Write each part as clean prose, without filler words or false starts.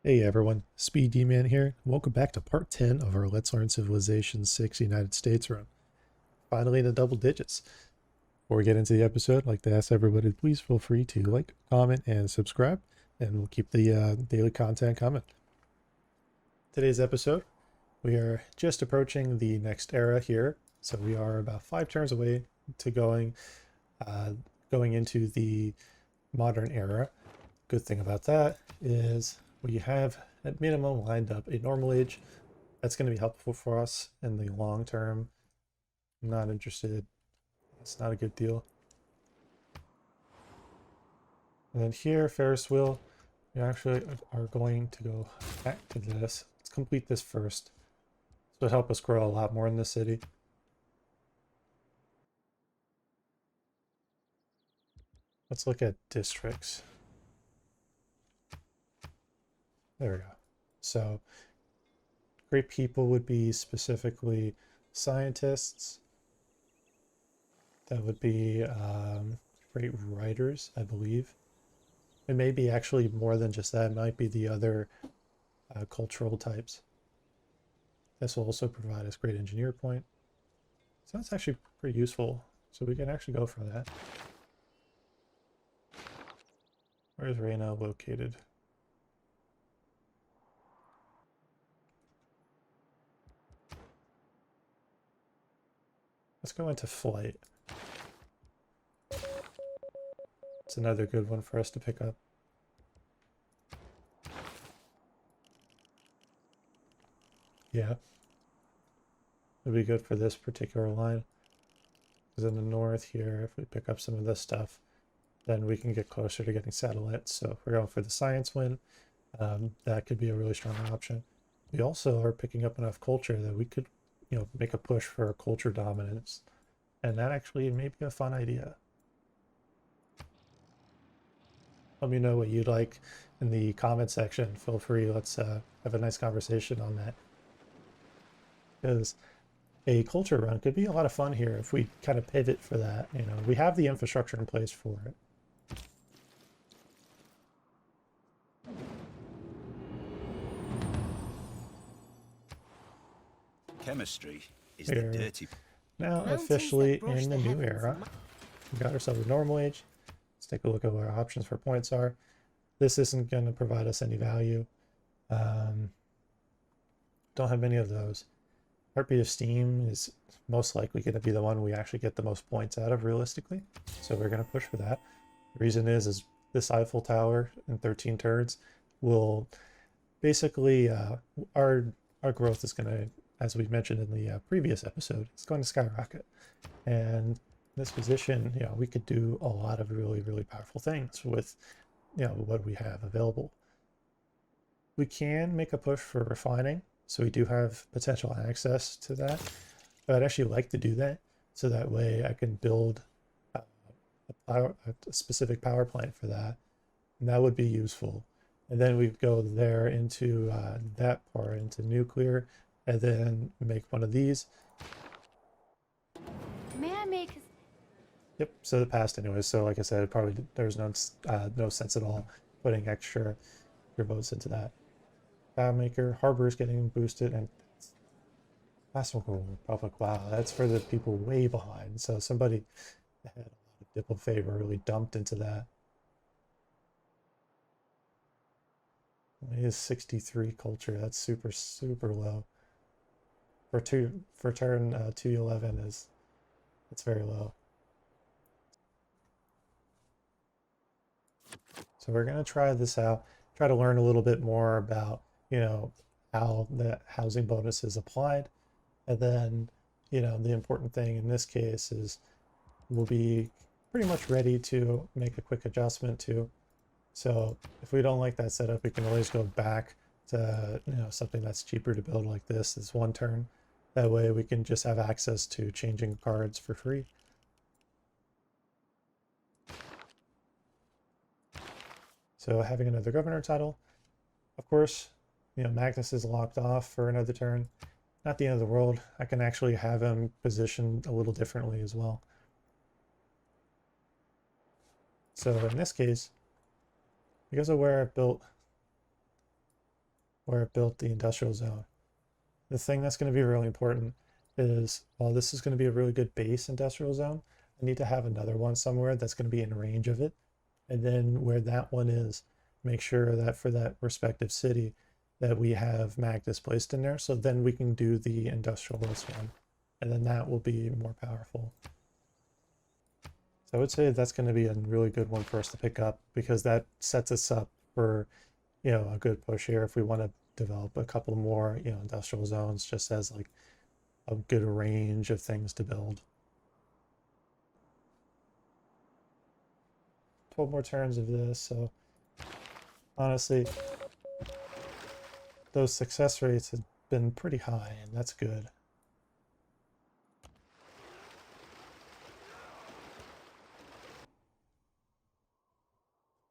Hey everyone, SpeeDMan here. Welcome back to part 10 of our Let's Learn Civilization 6 United States run. Finally in the double digits. Before we get into the episode, I'd like to ask everybody to please feel free to like, comment, and subscribe, and we'll keep the daily content coming. Today's episode, we are just approaching the next era here, so we are about 5 turns away to going into the modern era. Good thing about that is we have at minimum lined up a normal age. That's going to be helpful for us in the long term. I'm not interested. It's not a good deal. And then here, Ferris wheel, we actually are going to go back to this. Let's complete this first. This would help us grow a lot more in the city. Let's look at districts. There we go. So great people would be specifically scientists. That would be great writers, I believe. It may be actually more than just that. It might be the other cultural types. This will also provide us great engineer point. So that's actually pretty useful. So we can actually go for that. Where is Reina located? Let's go into flight. It's another good one for us to pick up. Yeah. It'd be good for this particular line. Because in the north here, if we pick up some of this stuff, then we can get closer to getting satellites. So if we're going for the science win, that could be a really strong option. We also are picking up enough culture that we could, make a push for culture dominance. And that actually may be a fun idea. Let me know what you'd like in the comment section. Feel free. Let's have a nice conversation on that. Because a culture run could be a lot of fun here if we kind of pivot for that. We have the infrastructure in place for it. Chemistry is the dirty. Now officially in the new era. We got ourselves a normal age. Let's take a look at what our options for points are. This isn't going to provide us any value. Don't have many of those. Heartbeat of Steam is most likely going to be the one we actually get the most points out of realistically. So we're going to push for that. The reason is this Eiffel Tower in 13 turns will basically, our growth is going to, as we mentioned in the previous episode, it's going to skyrocket. And this position, we could do a lot of really, really powerful things with, what we have available. We can make a push for refining. So we do have potential access to that. But I'd actually like to do that. So that way I can build a specific power plant for that. And that would be useful. And then we go there into that part, into nuclear, and then make one of these. May I make? Yep. So the past anyway. So like I said, probably there's no sense at all putting extra votes into that. Maker, Harbor is getting boosted, and Classical Republic. Wow, that's for the people way behind. So somebody that had a lot of diplo favor really dumped into that. It is 63 culture. That's super, super low. For turn 211 it's very low. So we're gonna try this out. Try to learn a little bit more about how the housing bonus is applied. And then, the important thing in this case is we'll be pretty much ready to make a quick adjustment to. So if we don't like that setup, we can always go back to, something that's cheaper to build like this one turn. That way we can just have access to changing cards for free. So having another governor title, of course, Magnus is locked off for another turn. Not the end of the world. I can actually have him positioned a little differently as well. So in this case, because of where I built where it built the industrial zone. The thing that's going to be really important is, while this is going to be a really good base industrial zone, I need to have another one somewhere that's going to be in range of it. And then where that one is, make sure that for that respective city that we have Magnus placed in there. So then we can do the industrialist one. And then that will be more powerful. So I would say that's going to be a really good one for us to pick up, because that sets us up for, you know, a good push here if we want to develop a couple more, you know, industrial zones, just as like a good range of things to build. 12 more turns of this, so honestly, those success rates have been pretty high, and that's good.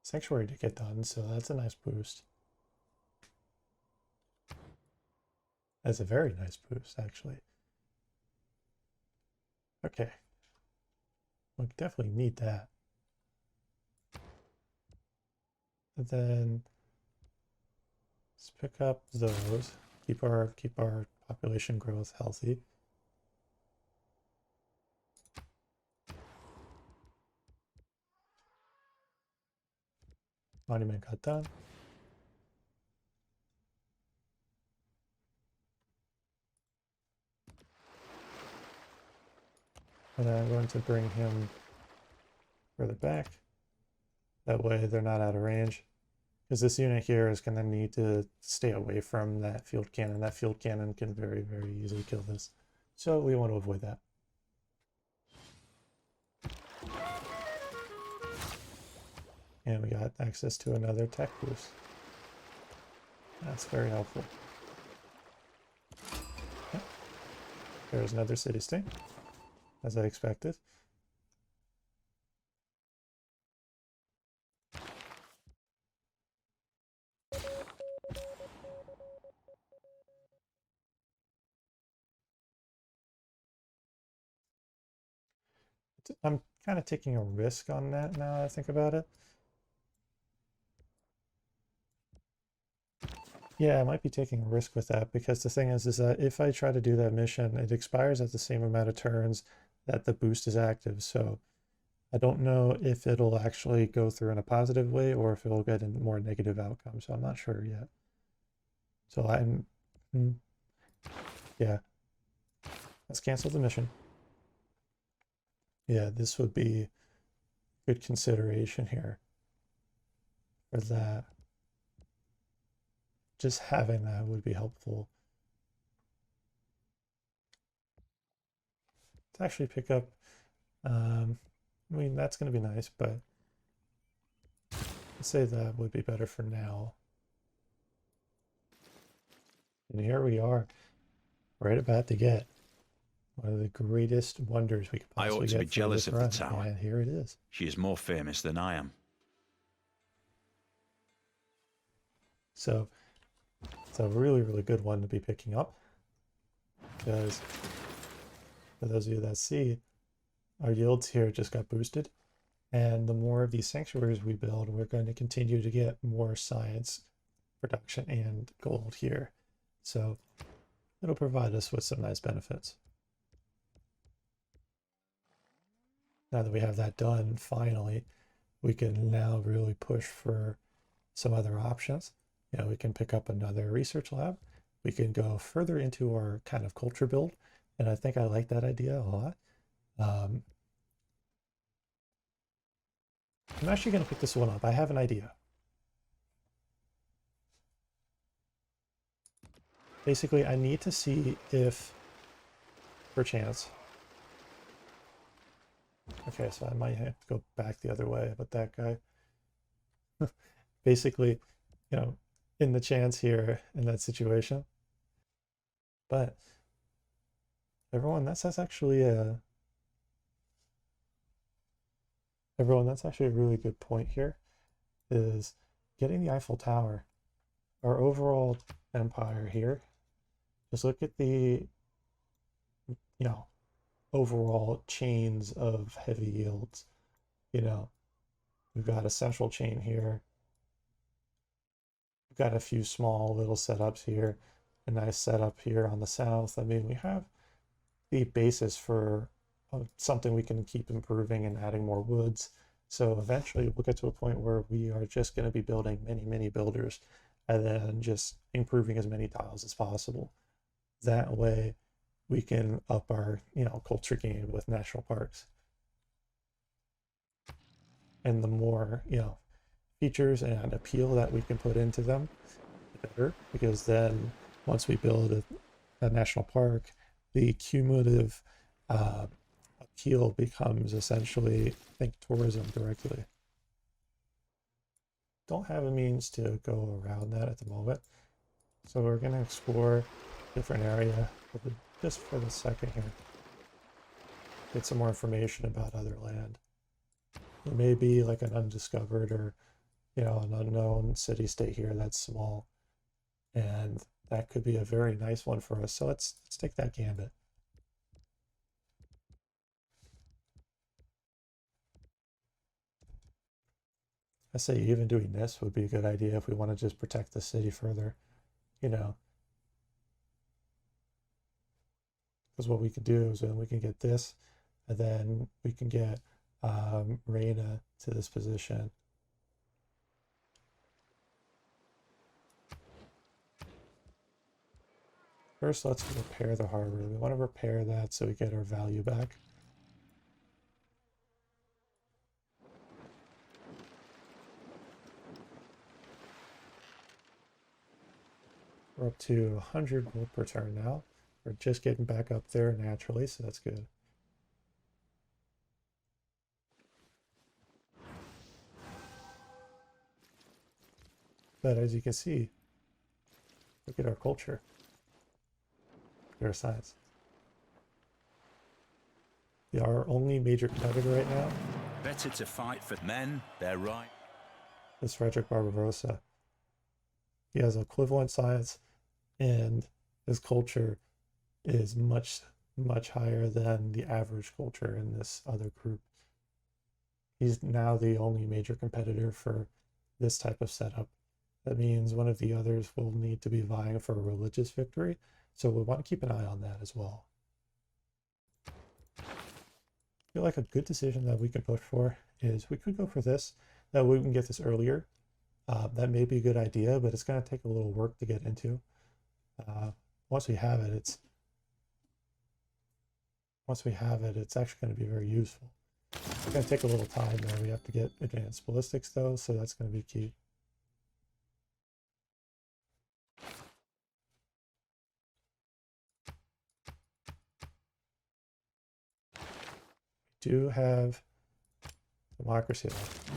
Sanctuary to get done, so that's a nice boost. That's a very nice boost, actually. Okay. We definitely need that. And then let's pick up those. Keep our population growth healthy. Monument got done. And I'm going to bring him further back. That way they're not out of range. Because this unit here is going to need to stay away from that field cannon. That field cannon can very, very easily kill this. So we want to avoid that. And we got access to another tech boost. That's very helpful. Okay. There's another city state, as I expected. I'm kind of taking a risk on that now that I think about it. Yeah, I might be taking a risk with that, because the thing is that if I try to do that mission, it expires at the same amount of turns that the boost is active. So I don't know if it'll actually go through in a positive way or if it'll get a more negative outcome. So I'm not sure yet. So yeah, let's cancel the mission. Yeah, this would be good consideration here for that. Just having that would be helpful. To actually pick up, I mean, that's going to be nice, but let's say that would be better for now. And here we are, right about to get one of the greatest wonders we could possibly I ought to be get jealous of the run. tower. And here it is. She is more famous than I am. So it's a really, really good one to be picking up, because for those of you that see, our yields here just got boosted, and the more of these sanctuaries we build, we're going to continue to get more science production and gold here. So it'll provide us with some nice benefits. Now that we have that done, finally, we can now really push for some other options. You know, we can pick up another research lab. We can go further into our kind of culture build. And I think I like that idea a lot. I'm actually going to pick this one up. I have an idea. Basically, I need to see if, perchance, okay, so I might have to go back the other way, but that guy, basically, you know, in the chance here, in that situation. But everyone, that's actually a really good point here, is getting the Eiffel Tower. Our overall empire here, just look at the, you know, overall chains of heavy yields. You know, we've got a central chain here. we've got a few small little setups here, a nice setup here on the south. I mean, we have the basis for something we can keep improving and adding more woods. So eventually we'll get to a point where we are just going to be building many builders and then just improving as many tiles as possible. That way we can up our, culture game with national parks. And the more, features and appeal that we can put into them, the better, because then once we build a national park, the cumulative appeal becomes essentially, I think, tourism directly. Don't have a means to go around that at the moment, so we're going to explore a different area just for the second here. Get some more information about other land. There may be like an undiscovered or an unknown city-state here that's small, and that could be a very nice one for us. So let's take that gambit. I say even doing this would be a good idea if we want to just protect the city further, because what we could do is then we can get this, and then we can get Reina to this position. First, let's repair the harbor. We want to repair that so we get our value back. We're up to 100 gold per turn now. We're just getting back up there naturally, so that's good. But as you can see, look at our culture. Look at our science. Our only major competitor right now. Better to fight for men, they're right. Is Frederick Barbarossa. He has equivalent science, and his culture is much higher than the average culture in this other group. He's now the only major competitor for this type of setup. That means one of the others will need to be vying for a religious victory, so we want to keep an eye on that as well. I feel like a good decision that we can push for is we could go for this. That way we can get this earlier. That may be a good idea, but it's going to take a little work to get into. Once we have it, it's actually going to be very useful. It's going to take a little time though. We have to get advanced ballistics though, so that's going to be key. We do have democracy left.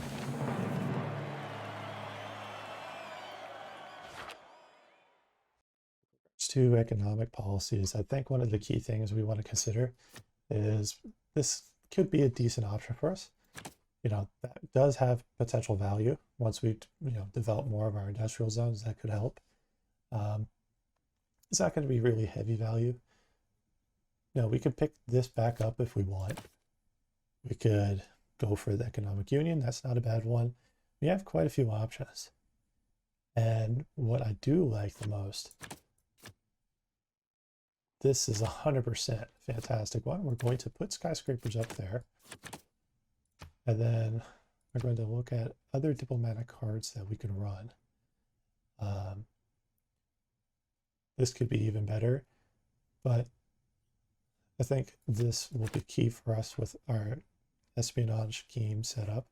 To economic policies, I think one of the key things we want to consider is this could be a decent option for us. That does have potential value once we develop more of our industrial zones. That could help. It's not going to be really heavy value. We could pick this back up if we want. We could go for the economic union. That's not a bad one. We have quite a few options, and what I do like the most, this is 100% fantastic one. We're going to put skyscrapers up there. And then we're going to look at other diplomatic cards that we can run. This could be even better, but I think this will be key for us with our espionage scheme setup.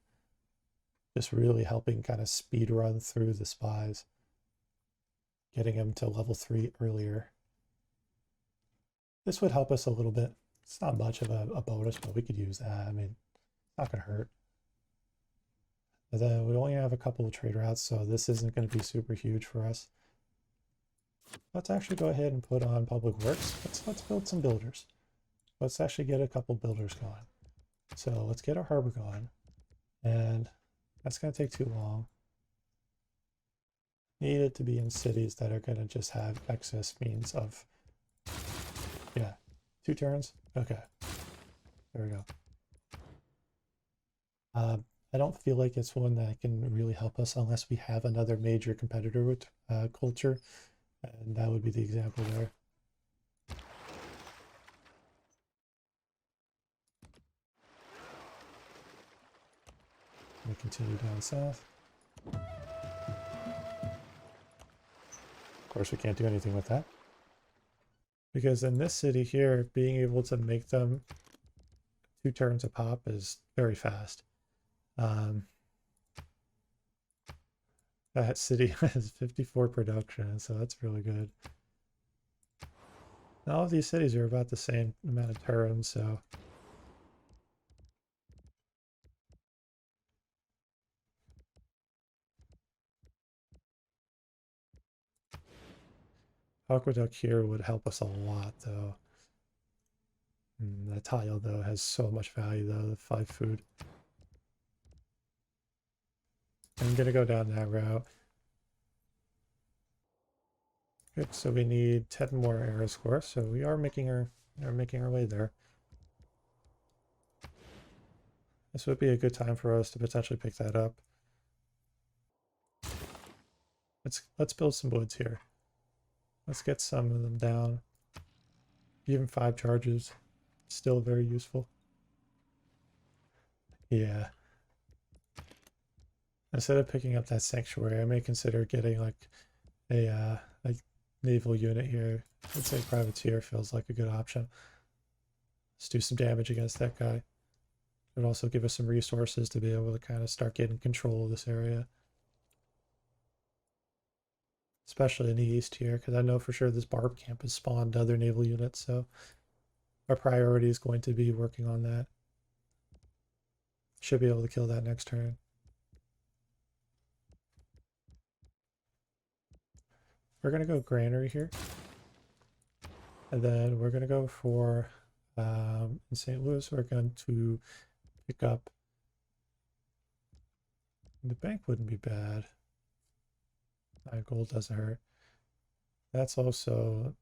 Just really helping kind of speed run through the spies, getting them to level 3 earlier. This would help us a little bit. It's not much of a bonus, but we could use that. I mean, it's not going to hurt. But then we only have a couple of trade routes, so this isn't going to be super huge for us. Let's actually go ahead and put on public works. Let's build some builders. Let's actually get a couple builders going. So let's get our harbor going, and that's going to take too long. Need it to be in cities that are going to just have excess means of. Yeah, 2 turns. Okay, there we go. I don't feel like it's one that can really help us unless we have another major competitor with culture, and that would be the example there. We continue down south. Of course, we can't do anything with that. Because in this city here, being able to make them 2 turns a pop is very fast. That city has 54 production, so that's really good. And all of these cities are about the same amount of turns, so aqueduct here would help us a lot, though. That tile, though, has so much value, though, the 5 food. I'm gonna go down that route. Good, so we need 10 more arrow score, so we are making our way there. This would be a good time for us to potentially pick that up. Let's build some woods here. Let's get some of them down. Even 5 charges, still very useful. Yeah. Instead of picking up that sanctuary, I may consider getting like a naval unit here. I'd say privateer feels like a good option. Let's do some damage against that guy. It would also give us some resources to be able to kind of start getting control of this area. Especially in the east here, because I know for sure this barb camp has spawned other naval units, so our priority is going to be working on that. Should be able to kill that next turn. We're going to go granary here. And then we're going to go for, in St. Louis, we're going to pick up, the bank wouldn't be bad. Gold doesn't hurt. That's also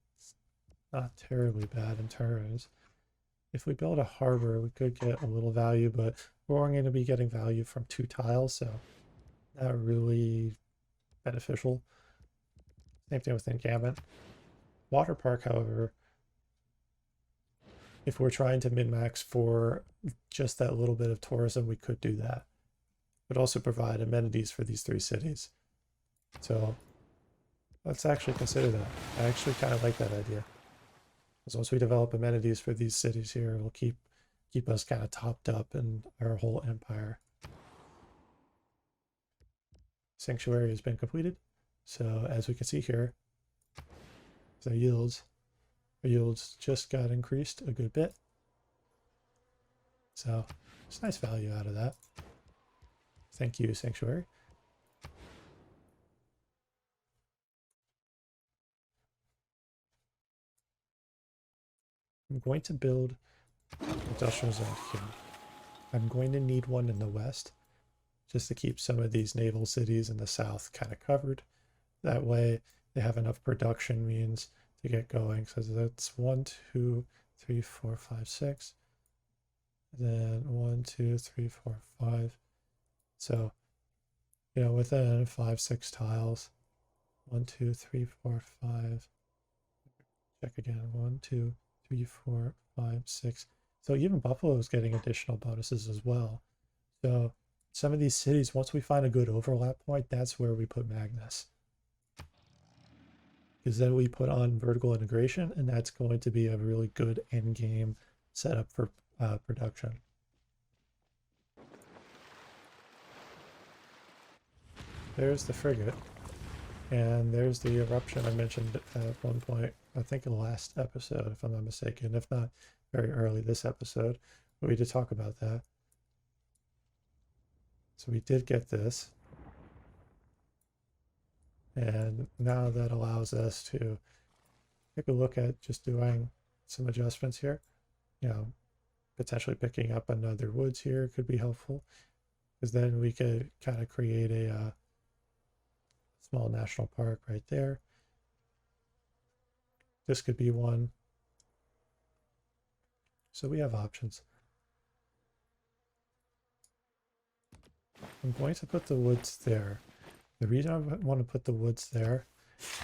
not terribly bad in turns. If we build a harbor, we could get a little value, but we're only going to be getting value from 2 tiles, so not really beneficial. Same thing with encampment. Water park, however, if we're trying to min-max for just that little bit of tourism, we could do that. But also provide amenities for these 3 cities. So let's actually consider that. I actually kind of like that idea. Because once we develop amenities for these cities here, it'll keep us kind of topped up in our whole empire. Sanctuary has been completed. So as we can see here, our yields just got increased a good bit. So it's nice value out of that. Thank you, Sanctuary. I'm going to build industrial zone here. I'm going to need one in the west just to keep some of these naval cities in the south kind of covered. That way they have enough production means to get going. So that's 1, 2, 3, 4, 5, 6. Then 1, 2, 3, 4, 5. So, you know, within 5, 6 tiles. 1, 2, 3, 4, 5. Check again. 1, 2, 3, 4, 5, 6. So even Buffalo is getting additional bonuses as well. So some of these cities, once we find a good overlap point, that's where we put Magnus. Because then we put on vertical integration, and that's going to be a really good end game setup for production. There's the frigate, and there's the eruption I mentioned at one point, I think in the last episode, if I'm not mistaken, if not very early this episode, but we did talk about that. So we did get this. And now that allows us to take a look at just doing some adjustments here. You know, potentially picking up another woods here could be helpful, because then we could kind of create a small national park right there. This could be one. So we have options. I'm going to put the woods there. The reason I want to put the woods there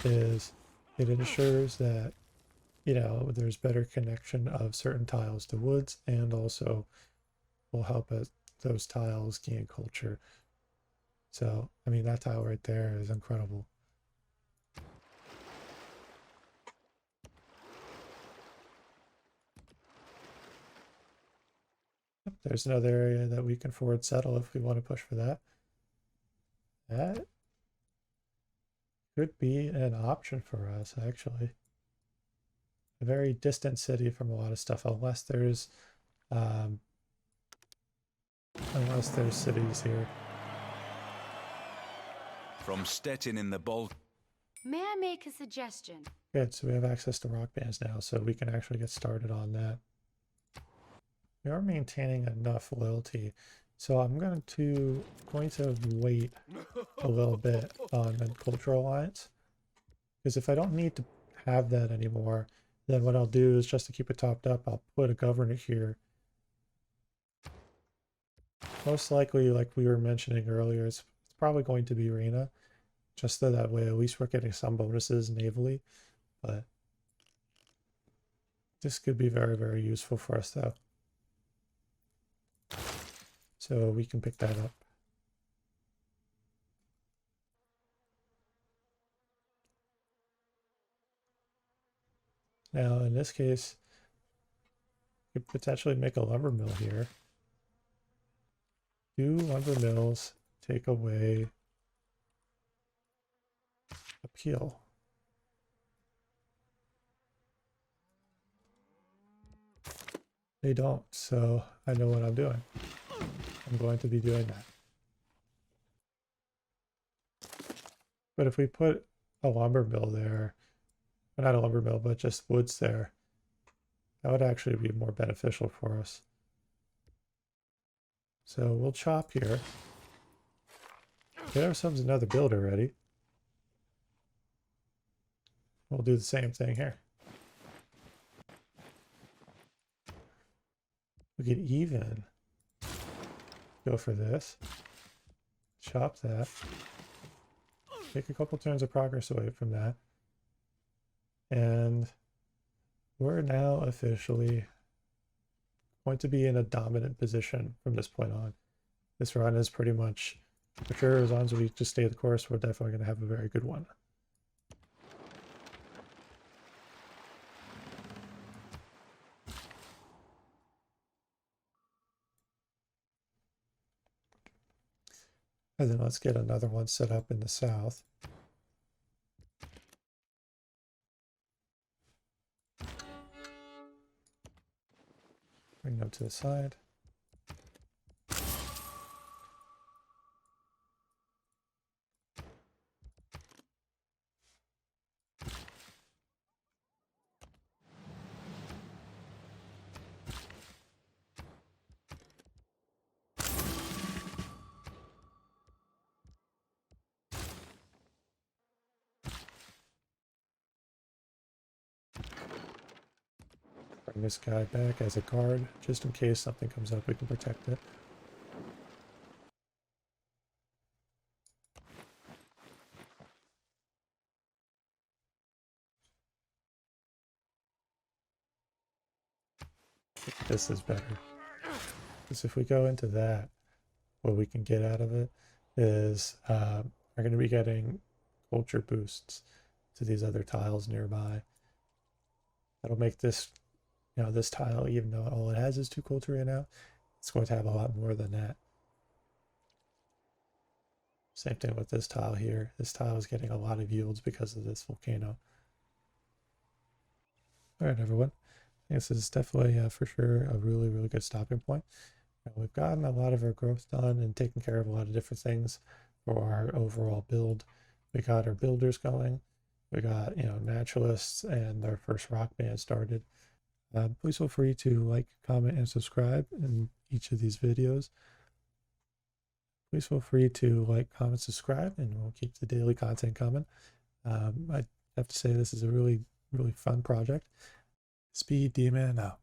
is it ensures that, you know, there's better connection of certain tiles to woods, and also will help those tiles gain culture. So, I mean, that tile right there is incredible. There's another area that we can forward settle if we want to push for that. That could be an option for us, actually. A very distant city from a lot of stuff, unless there's cities here. From Stettin in the Baltic. May I make a suggestion? Good, so we have access to rock bands now, so we can actually get started on that. We are maintaining enough loyalty, so I'm going to wait a little bit on the cultural alliance, because if I don't need to have that anymore, then what I'll do is, just to keep it topped up, I'll put a governor here. Most likely, like we were mentioning earlier, it's probably going to be Rena, just so that way at least we're getting some bonuses navally. But this could be very, very useful for us though. So we can pick that up. Now in this case, we could potentially make a lumber mill here. 2 lumber mills take away appeal. They don't, so I know what I'm doing. I'm going to be doing that. But if we put a lumber mill there, well, not a lumber mill, but just woods there, that would actually be more beneficial for us. So we'll chop here. Get ourselves another builder ready. We'll do the same thing here. We could even go for this. Chop that. Take a couple turns of progress away from that. And we're now officially going to be in a dominant position from this point on. This run is pretty much, for sure, as long as we just stay the course, we're definitely going to have a very good one. And then let's get another one set up in the south. Bring them to the side. Bring this guy back as a guard, just in case something comes up, we can protect it. This is better. Because if we go into that, what we can get out of it is we're going to be getting culture boosts to these other tiles nearby. That'll make this, you know, this tile, even though all it has is 2 culture right now, it's going to have a lot more than that. Same thing with this tile here. This tile is getting a lot of yields because of this volcano. All right, everyone. This is definitely, for sure, a really, really good stopping point. We've gotten a lot of our growth done and taken care of a lot of different things for our overall build. We got our builders going. We got, you know, naturalists and our first rock band started. Please feel free to like, comment, and subscribe in each of these videos. Please feel free to like, comment, subscribe, and we'll keep the daily content coming. I have to say this is a really, really fun project. SpeeDMan out.